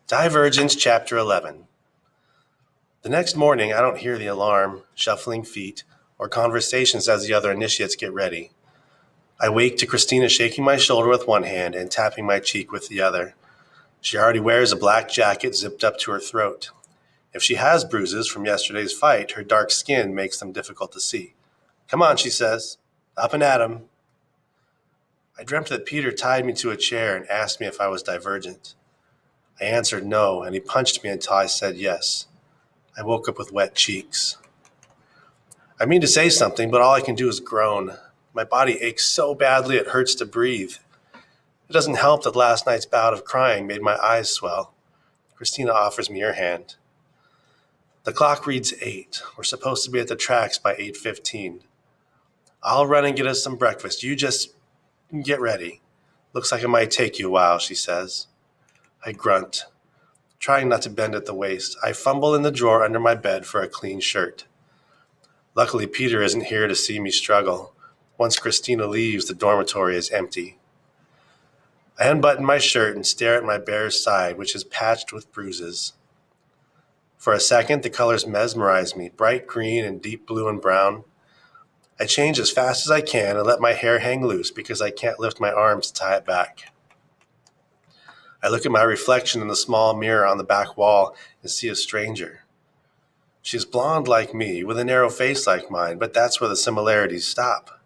Divergent, Chapter 11. The next morning, I don't hear the alarm, shuffling feet, or conversations as the other initiates get ready. I wake to Christina shaking my shoulder with one hand and tapping my cheek with the other. She already wears a black jacket zipped up to her throat. If she has bruises from yesterday's fight, her dark skin makes them difficult to see. "Come on," she says. "Up and at 'em." I dreamt that Peter tied me to a chair and asked me if I was divergent. I answered no, and he punched me until I said yes. I woke up with wet cheeks. I mean to say something, but all I can do is groan. My body aches so badly it hurts to breathe. It doesn't help that last night's bout of crying made my eyes swell. Christina offers me her hand. The clock reads 8. We're supposed to be at the tracks by 8:15. "I'll run and get us some breakfast. You just get ready. Looks like it might take you a while," she says. I grunt, trying not to bend at the waist. I fumble in the drawer under my bed for a clean shirt. Luckily, Peter isn't here to see me struggle. Once Christina leaves, the dormitory is empty. I unbutton my shirt and stare at my bare side, which is patched with bruises. For a second, the colors mesmerize me, bright green and deep blue and brown. I change as fast as I can and let my hair hang loose because I can't lift my arms to tie it back. I look at my reflection in the small mirror on the back wall and see a stranger. She's blonde like me, with a narrow face like mine, but that's where the similarities stop.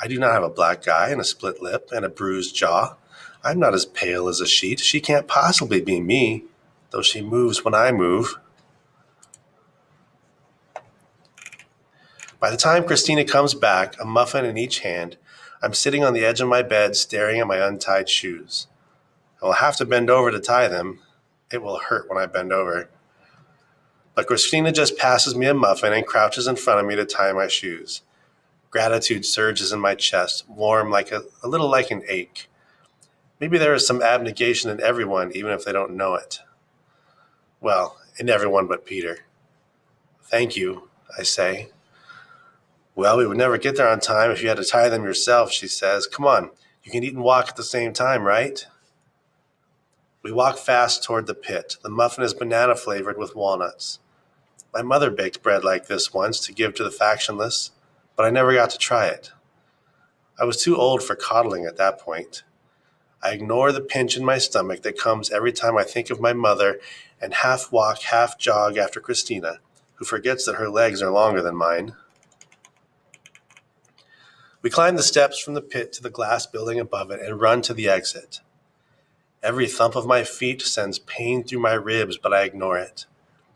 I do not have a black eye and a split lip and a bruised jaw. I'm not as pale as a sheet. She can't possibly be me, though she moves when I move. By the time Christina comes back, a muffin in each hand, I'm sitting on the edge of my bed staring at my untied shoes. I will have to bend over to tie them. It will hurt when I bend over. But Christina just passes me a muffin and crouches in front of me to tie my shoes. Gratitude surges in my chest, warm like a little like an ache. Maybe there is some abnegation in everyone, even if they don't know it. Well, in everyone but Peter. "Thank you," I say. "Well, we would never get there on time if you had to tie them yourself," she says. "Come on, you can eat and walk at the same time, right?" We walk fast toward the pit. The muffin is banana flavored with walnuts. My mother baked bread like this once to give to the factionless, but I never got to try it. I was too old for coddling at that point. I ignore the pinch in my stomach that comes every time I think of my mother and half walk, half jog after Christina, who forgets that her legs are longer than mine. We climb the steps from the pit to the glass building above it and run to the exit. Every thump of my feet sends pain through my ribs, but I ignore it.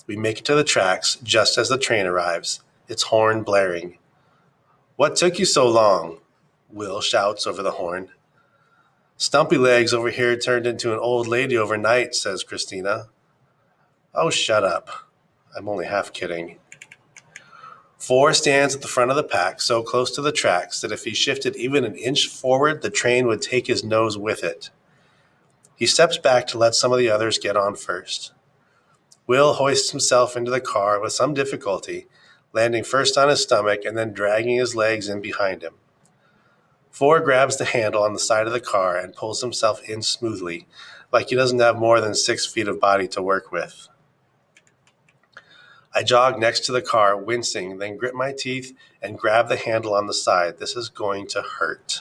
We make it to the tracks just as the train arrives, its horn blaring. "What took you so long?" Will shouts over the horn. "Stumpy legs over here turned into an old lady overnight," says Christina. "Oh, shut up. I'm only half kidding." 4 stands at the front of the pack, so close to the tracks that if he shifted even an inch forward, the train would take his nose with it. He steps back to let some of the others get on first. Will hoists himself into the car with some difficulty, landing first on his stomach and then dragging his legs in behind him. 4 grabs the handle on the side of the car and pulls himself in smoothly, like he doesn't have more than 6 feet of body to work with. I jog next to the car, wincing, then grit my teeth and grab the handle on the side. This is going to hurt.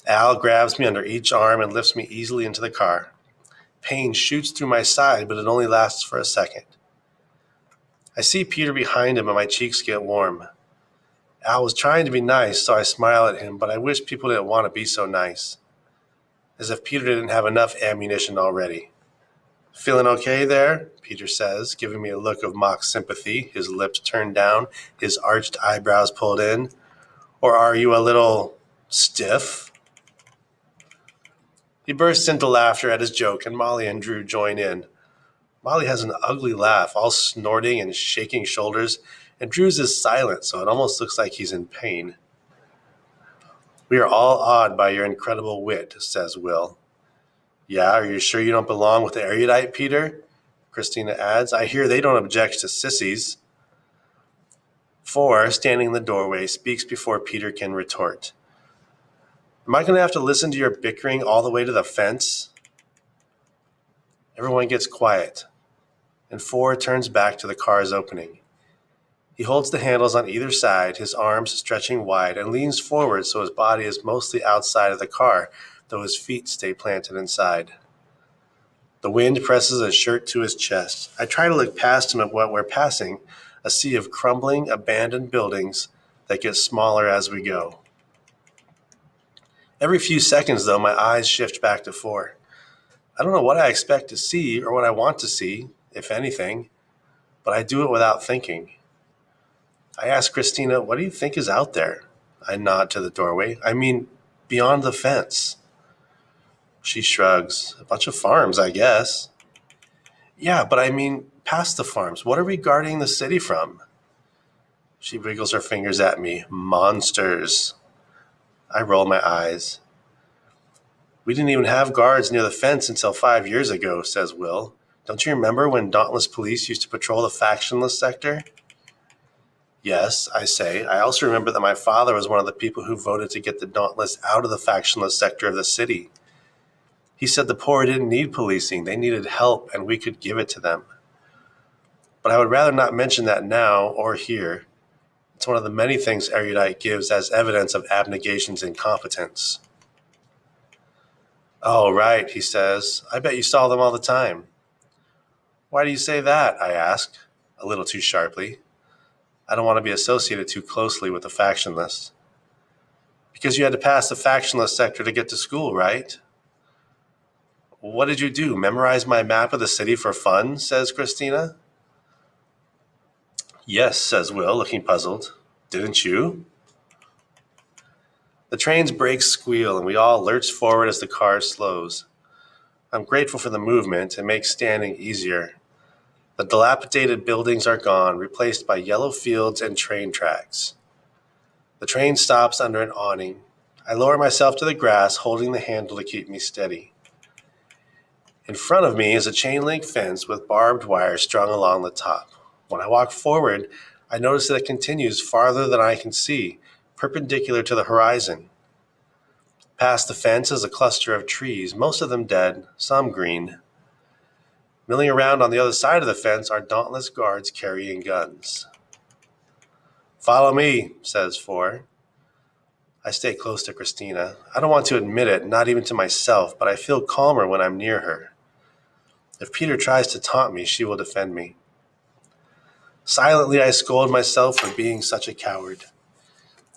Al grabs me under each arm and lifts me easily into the car. Pain shoots through my side, but it only lasts for a second. I see Peter behind him and my cheeks get warm. Al was trying to be nice, so I smile at him, but I wish people didn't want to be so nice. As if Peter didn't have enough ammunition already. "Feeling okay there?" Peter says, giving me a look of mock sympathy, his lips turned down, his arched eyebrows pulled in. "Or are you a little stiff?" He bursts into laughter at his joke, and Molly and Drew join in. Molly has an ugly laugh, all snorting and shaking shoulders, and Drew's is silent, so it almost looks like he's in pain. "We are all awed by your incredible wit," says Will. "Yeah, are you sure you don't belong with the erudite, Peter?" Christina adds. "I hear they don't object to sissies." 4, standing in the doorway, speaks before Peter can retort. "Am I going to have to listen to your bickering all the way to the fence?" Everyone gets quiet, and 4 turns back to the car's opening. He holds the handles on either side, his arms stretching wide, and leans forward so his body is mostly outside of the car, though his feet stay planted inside. The wind presses his shirt to his chest. I try to look past him at what we're passing, a sea of crumbling, abandoned buildings that get smaller as we go. Every few seconds, though, my eyes shift back to 4. I don't know what I expect to see or what I want to see, if anything, but I do it without thinking. I ask Christina, what do you think is out there? I nod to the doorway. I mean, beyond the fence. She shrugs. A bunch of farms, I guess. Yeah, but I mean, past the farms. What are we guarding the city from? She wiggles her fingers at me. Monsters. I roll my eyes. We didn't even have guards near the fence until 5 years ago, says Will. Don't you remember when Dauntless police used to patrol the factionless sector? Yes, I say. I also remember that my father was one of the people who voted to get the Dauntless out of the factionless sector of the city. He said the poor didn't need policing, they needed help, and we could give it to them. But I would rather not mention that now or here. It's one of the many things erudite gives as evidence of abnegation's incompetence. Oh, right, he says. I bet you saw them all the time. Why do you say that? I ask, a little too sharply. I don't want to be associated too closely with the factionless. Because you had to pass the factionless sector to get to school, right? What did you do, memorize my map of the city for fun, says Christina. Yes, says Will, looking puzzled. Didn't you? The train's brakes squeal and we all lurch forward as the car slows. I'm grateful for the movement. It makes standing easier. The dilapidated buildings are gone, replaced by yellow fields and train tracks. The train stops under an awning. I lower myself to the grass, holding the handle to keep me steady. In front of me is a chain-link fence with barbed wire strung along the top. When I walk forward, I notice that it continues farther than I can see, perpendicular to the horizon. Past the fence is a cluster of trees, most of them dead, some green. Milling around on the other side of the fence are dauntless guards carrying guns. Follow me, says 4. I stay close to Christina. I don't want to admit it, not even to myself, but I feel calmer when I'm near her. If Peter tries to taunt me, she will defend me. Silently, I scold myself for being such a coward.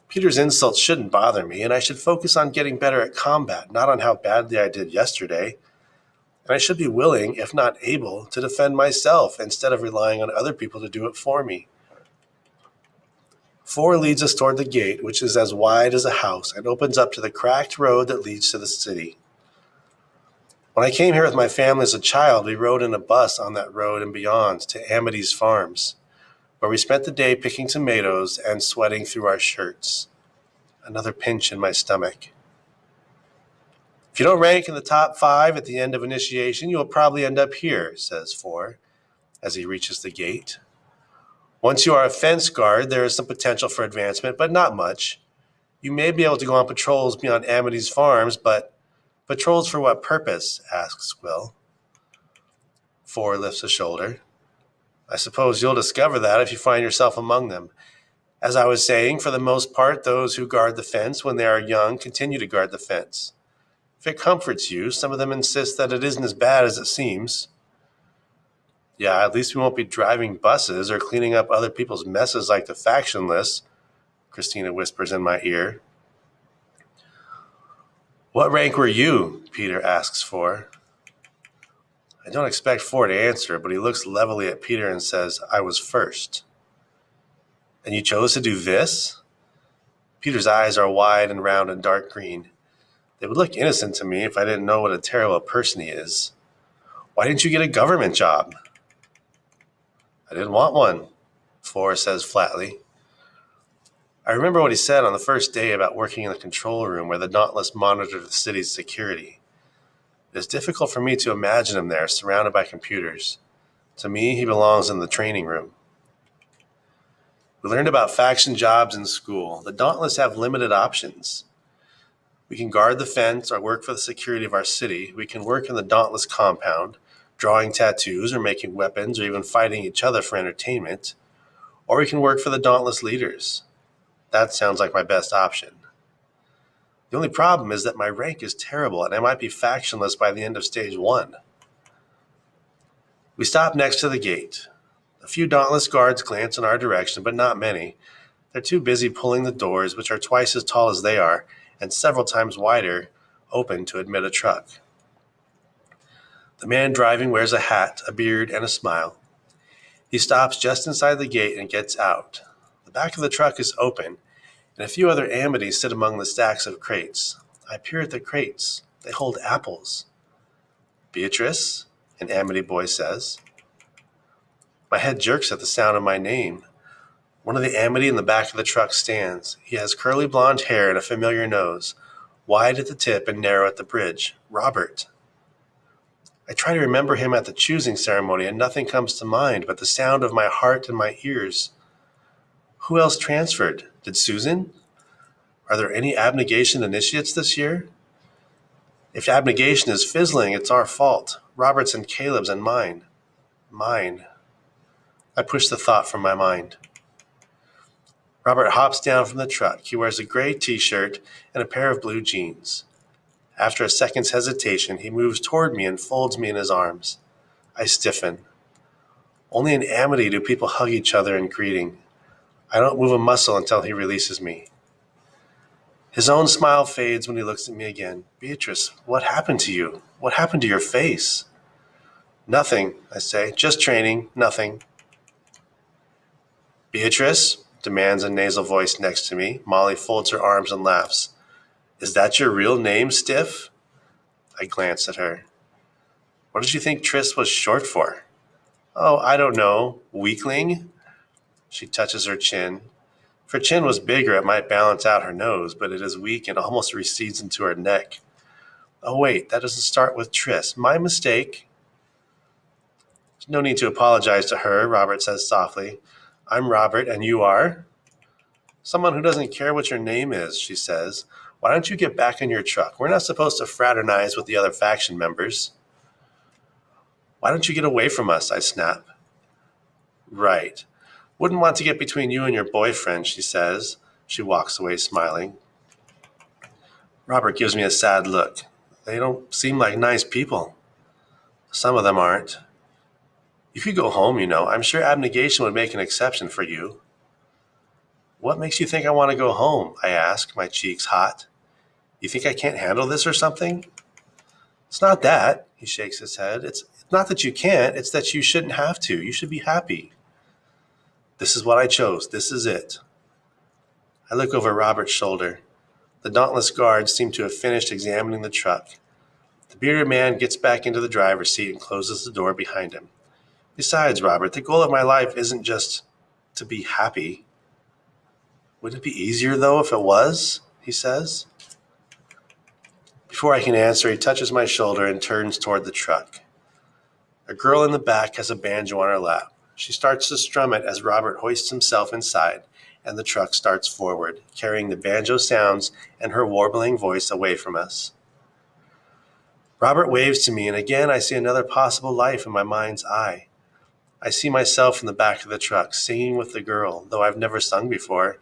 Peter's insults shouldn't bother me, and I should focus on getting better at combat, not on how badly I did yesterday. And I should be willing, if not able, to defend myself instead of relying on other people to do it for me. 4 leads us toward the gate, which is as wide as a house and opens up to the cracked road that leads to the city. When I came here with my family as a child, we rode in a bus on that road and beyond to Amity's Farms, where we spent the day picking tomatoes and sweating through our shirts. Another pinch in my stomach. If you don't rank in the top 5 at the end of initiation, you will probably end up here, says 4, as he reaches the gate. Once you are a fence guard, there is some potential for advancement, but not much. You may be able to go on patrols beyond Amity's Farms, but patrols for what purpose? Asks Will. 4 lifts a shoulder. I suppose you'll discover that if you find yourself among them. As I was saying, for the most part, those who guard the fence when they are young continue to guard the fence. If it comforts you, some of them insist that it isn't as bad as it seems. Yeah, at least we won't be driving buses or cleaning up other people's messes like the factionless, Christina whispers in my ear. What rank were you? Peter asks 4. I don't expect 4 to answer, but he looks levelly at Peter and says, I was first. And you chose to do this? Peter's eyes are wide and round and dark green. They would look innocent to me if I didn't know what a terrible person he is. Why didn't you get a government job? I didn't want one, 4 says flatly. I remember what he said on the first day about working in the control room where the Dauntless monitored the city's security. It is difficult for me to imagine him there, surrounded by computers. To me, he belongs in the training room. We learned about faction jobs in school. The Dauntless have limited options. We can guard the fence or work for the security of our city. We can work in the Dauntless compound. drawing tattoos or making weapons or even fighting each other for entertainment. Or we can work for the Dauntless leaders. That sounds like my best option. The only problem is that my rank is terrible and I might be factionless by the end of stage 1. We stop next to the gate. A few Dauntless guards glance in our direction, but not many. They're too busy pulling the doors, which are twice as tall as they are and several times wider, open to admit a truck. The man driving wears a hat, a beard, and a smile. He stops just inside the gate and gets out. The back of the truck is open, and a few other Amities sit among the stacks of crates. I peer at the crates. They hold apples. Beatrice, an Amity boy says. My head jerks at the sound of my name. One of the Amity in the back of the truck stands. He has curly blonde hair and a familiar nose, wide at the tip and narrow at the bridge. Robert. I try to remember him at the choosing ceremony, and nothing comes to mind but the sound of my heart in my ears. Who else transferred? Did Susan? Are there any abnegation initiates this year? If abnegation is fizzling, it's our fault. Robert's and Caleb's and mine. Mine. I push the thought from my mind. Robert hops down from the truck. He wears a gray t-shirt and a pair of blue jeans. After a second's hesitation, he moves toward me and folds me in his arms. I stiffen. Only in Amity do people hug each other in greeting. I don't move a muscle until he releases me. His own smile fades when he looks at me again. Beatrice, what happened to you? What happened to your face? Nothing, I say. Just training. Nothing. Beatrice, demands a nasal voice next to me. Molly folds her arms and laughs. Is that your real name, Stiff? I glance at her. What did you think Tris was short for? Oh, I don't know. Weakling? She touches her chin. If her chin was bigger, it might balance out her nose, but it is weak and almost recedes into her neck. Oh, wait, that doesn't start with Tris. My mistake. There's no need to apologize to her, Robert says softly. I'm Robert, and you are? Someone who doesn't care what your name is, she says. Why don't you get back in your truck? We're not supposed to fraternize with the other faction members. Why don't you get away from us? I snap. Right. Wouldn't want to get between you and your boyfriend, she says. She walks away smiling. Robert gives me a sad look. They don't seem like nice people. Some of them aren't. You could go home, you know. I'm sure abnegation would make an exception for you. What makes you think I want to go home? I ask, my cheeks hot. You think I can't handle this or something? It's not that, he shakes his head. It's not that you can't, it's that you shouldn't have to. You should be happy. This is what I chose. This is it. I look over Robert's shoulder. The dauntless guards seem to have finished examining the truck. The bearded man gets back into the driver's seat and closes the door behind him. Besides, Robert, the goal of my life isn't just to be happy. Would it be easier, though, if it was? He says. Before I can answer, he touches my shoulder and turns toward the truck. A girl in the back has a banjo on her lap. She starts to strum it as Robert hoists himself inside, and the truck starts forward, carrying the banjo sounds and her warbling voice away from us. Robert waves to me, and again I see another possible life in my mind's eye. I see myself in the back of the truck, singing with the girl, though I've never sung before,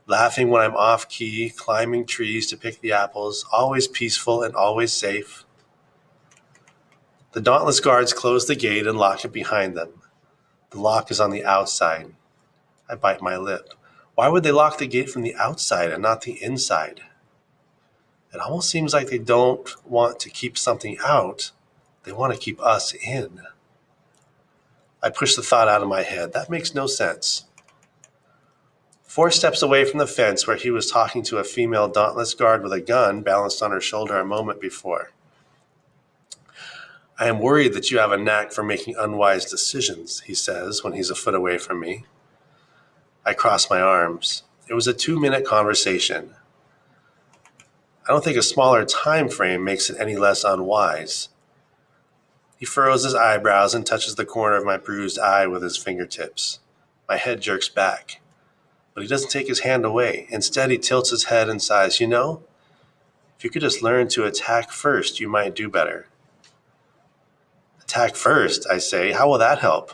laughing when I'm off-key, climbing trees to pick the apples, always peaceful and always safe. The dauntless guards close the gate and lock it behind them. The lock is on the outside. I bite my lip. Why would they lock the gate from the outside and not the inside? It almost seems like they don't want to keep something out. They want to keep us in. I push the thought out of my head. That makes no sense. 4 steps away from the fence where he was talking to a female dauntless guard with a gun balanced on her shoulder a moment before. I am worried that you have a knack for making unwise decisions, he says when he's a foot away from me. I cross my arms. It was a 2-minute conversation. I don't think a smaller time frame makes it any less unwise. He furrows his eyebrows and touches the corner of my bruised eye with his fingertips. My head jerks back. But he doesn't take his hand away. Instead, he tilts his head and sighs, you know, if you could just learn to attack first, you might do better. Attack first, I say. How will that help?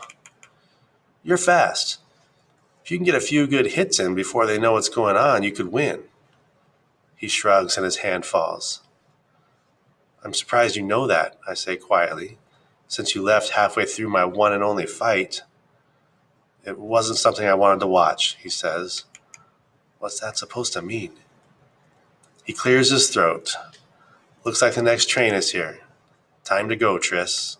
You're fast. If you can get a few good hits in before they know what's going on, you could win. He shrugs and his hand falls. I'm surprised you know that, I say quietly. Since you left halfway through my one and only fight. It wasn't something I wanted to watch, he says. What's that supposed to mean? He clears his throat. Looks like the next train is here. Time to go, Triss.